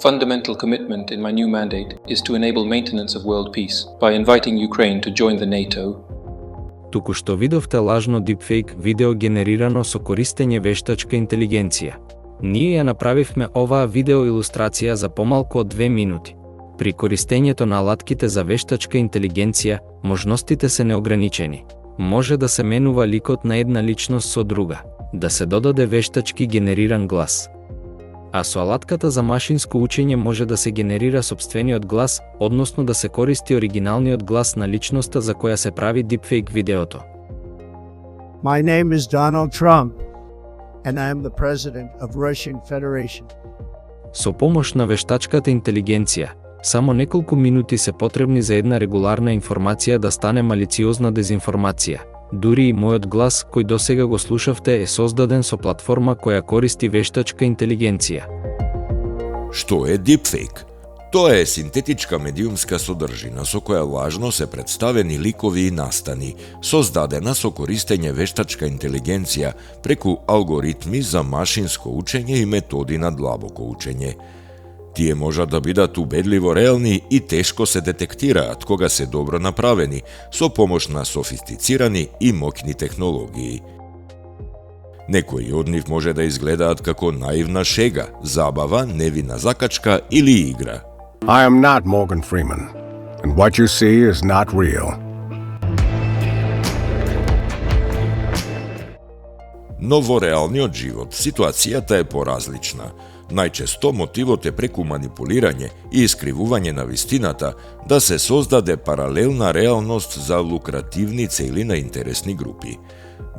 fundamental commitment in my new mandate is to enable maintenance of world peace by inviting Ukraine to join the NATO. Току-што видовте лажно дипфейк видео генерирано со користење вештачка интелигенција. Ние ја направивме оваа видео илустрација за помалку од 2 минути. При користењето на алатките за вештачка интелигенција, можностите се неограничени. Може да се менува ликот на една личност со друга, да се додаде вештачки генериран глас. А со алатката за машинско учење може да се генерира сопствениот глас, односно да се користи оригиналниот глас на личноста за која се прави дипфейк видеото. My name is Donald Trump, and I am the president of Russian Federation. Со помош на вештачката интелигенција, само неколку минути се потребни за една регуларна информација да стане малициозна дезинформација. Дури и мојот глас, кој досега го слушавте, е создаден со платформа која користи вештачка интелигенција. Што е дипфейк? Тоа е синтетичка медиумска содржина со која лажно се представени ликови и настани, создадена со користење вештачка интелигенција преку алгоритми за машинско учење и методи на длабоко учење. Тие можат да бидат убедливо реални и тешко се детектираат кога се добро направени, со помош на софистицирани и моќни технологии. Некои од нив може да изгледаат како наивна шега, забава, невина закачка или игра. I am not Morgan Freeman, and what you see is not real. Но во реалниот живот ситуацијата е поразлична. Најчесто мотивот е преку манипулирање и искривување на вистината да се создаде паралелна реалност за лукративни цели на интересни групи.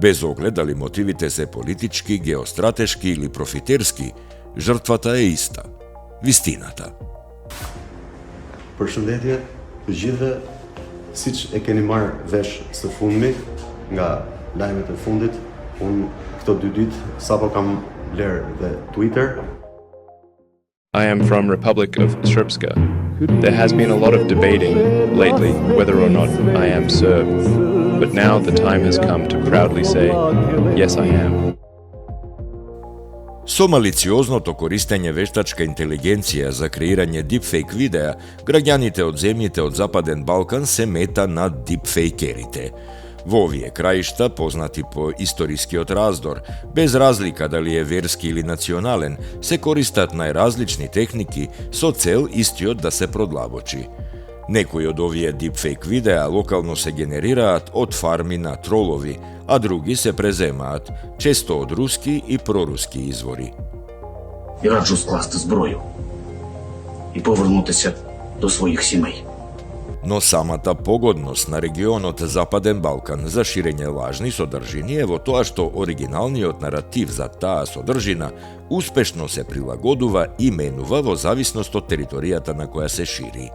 Без оглед дали мотивите се политички, геостратешки или профитерски, жртвата е иста – вистината. Përshëndetje të gjithëve, siç e keni marrë vesh së fundmi nga lajmet e fundit, unë këto 2 ditë sapo kam bler dhe Twitter. I am from Republic of Srpska. There has been a lot of debating lately whether or not I am Serb, but now the time has come to proudly say, yes I am. Со малициозното користење вештачка интелигенција за креирање дипфейк видеа, граѓаните од земјите од Западен Балкан се мета на дипфейкерите. Во овие краишта, познати по историскиот раздор, без разлика дали е верски или национален, се користат најразлични техники со цел истиот да се продлабочи. Некои од овие дипфейк видеа локално се генерираат од фарми на тролови, а други се преземаат, често од руски и проруски извори. Я раджу скласти зброю и повернутися до своїх сімей. Но самата погодност на регионот Западен Балкан за ширење лажни содржини е во тоа што оригиналниот наратив за таа содржина успешно се прилагодува и менува во зависност од територијата на која се шири.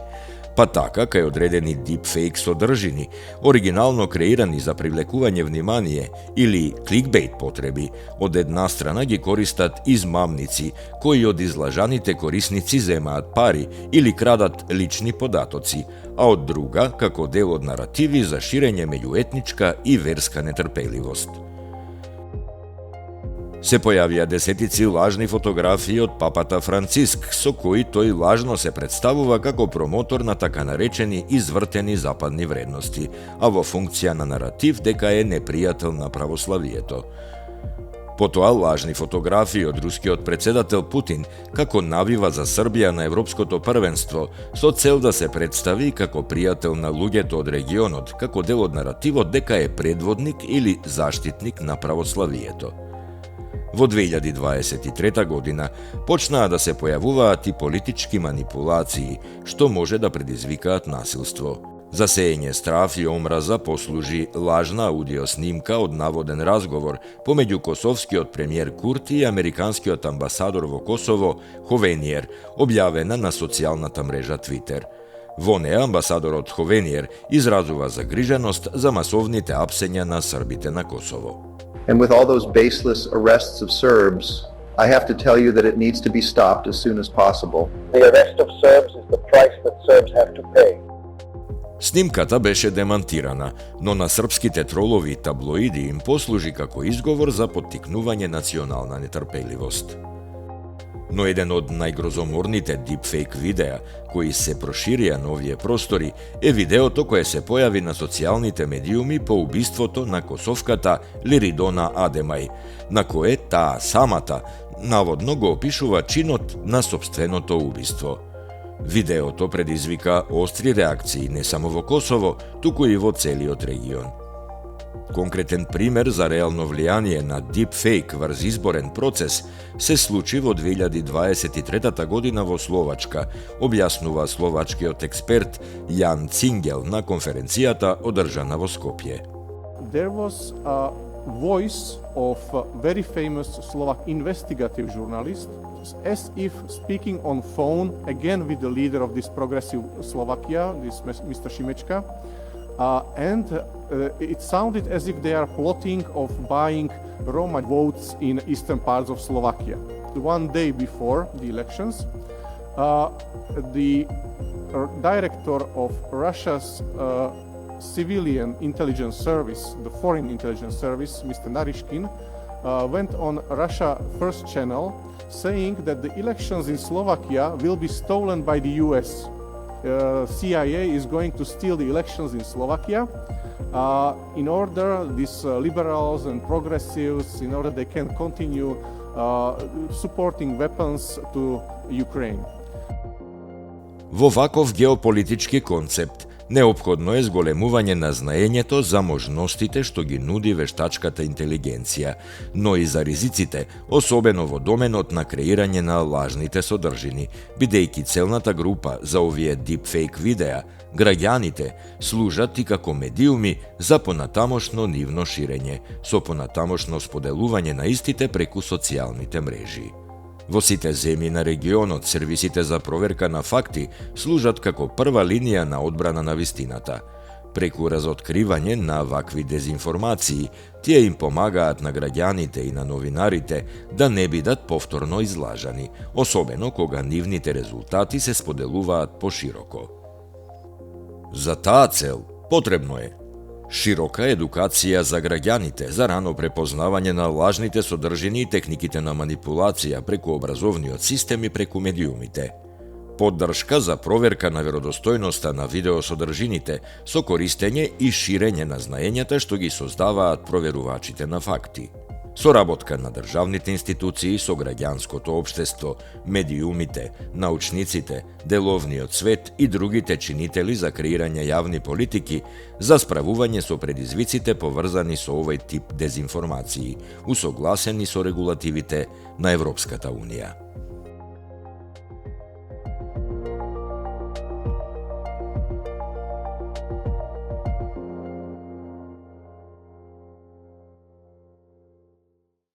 Па така, кај одредени дипфейк содржини, оригинално креирани за привлекување внимание или кликбейт потреби, од една страна ги користат измамници, кои од излажаните корисници земаат пари или крадат лични податоци, а од друга, како дел од наративи за ширење меѓуетничка и верска нетрпеливост. Се појавија десетици лажни фотографии од папата Франциск, со кои тој лажно се представува како промотор на така наречени извртени западни вредности, а во функција на наратив дека е непријател на православието. Потоа лажни фотографии од рускиот председател Путин како навива за Србија на Европското првенство со цел да се представи како пријател на луѓето од регионот, како дел од наративот дека е предводник или заштитник на православието. Во 2023 година почнаа да се појавуваат и политички манипулации, што може да предизвикаат насилство. За сеење страф и омраза послужи лажна аудиоснимка од наводен разговор помеѓу косовскиот премиер Курти и американскиот амбасадор во Косово Ховениер, објавена на социјалната мрежа Twitter. Во неа амбасадорот Ховениер изразува загриженост за масовните апсења на србите на Косово. And with all those baseless arrests of Serbs, I have to tell you that it needs to be stopped as soon as possible. The arrest of Serbs is the price that Serbs have to pay. Снимката беше демантирана, но на српските тролови и таблоиди им послужи како изговор за поттикнување национална нетрпеливост. Но еден од најгрозоморните дипфейк видеа кои се проширија на овие простори е видеото кое се појави на социјалните медиуми по убиството на косовката Лиридона Адемај, на кое таа самата наводно го опишува чинот на сопственото убиство. Видеото предизвика остри реакции не само во Косово, туку и во целиот регион. Конкретен пример за реално влијание на дипфейк врз изборен процес се случи во 2023 година во Словачка, објаснува словачкиот експерт Јан Цингел на конференцијата одржана во Скопје. There was a voice of a very famous Slovak investigative journalist, as if speaking on phone again with the leader of this progressive Slovakia, this Mr. Šimečka, and it sounded as if they are plotting of buying Roma votes in eastern parts of Slovakia. One day before the elections, the director of Russia's civilian intelligence service, the foreign intelligence service, Mr. Narishkin, went on Russia First channel saying that the elections in Slovakia will be stolen by the US. CIA is going to steal the elections in Slovakia in order these liberals and progressives, in order they can continue supporting weapons to Ukraine. Во ваков геополитички концепт, неопходно е зголемување на знаењето за можностите што ги нуди вештачката интелигенција, но и за ризиците, особено во доменот на креирање на лажните содржини, бидејќи целната група за овие дипфейк видеа, граѓаните, служат и како медиуми за понатамошно нивно ширење, со понатамошно споделување на истите преку социјалните мрежи. Во сите земји на регионот, сервисите за проверка на факти служат како прва линија на одбрана на вистината. Преку разоткривање на вакви дезинформации, тие им помагаат на граѓаните и на новинарите да не бидат повторно излажани, особено кога нивните резултати се споделуваат пошироко. За таа цел потребно е широка едукација за граѓаните, за рано препознавање на лажните содржини и техниките на манипулација преку образовниот систем и преку медиумите. Поддршка за проверка на веродостојноста на видеосодржините со користење и ширење на знаењата што ги создаваат проверувачите на факти. Соработка на државните институции со граѓанското општество, медиумите, научниците, деловниот свет и другите чинители за креирање јавни политики за справување со предизвиците поврзани со овој тип дезинформации, усогласени со регулативите на Европската Унија.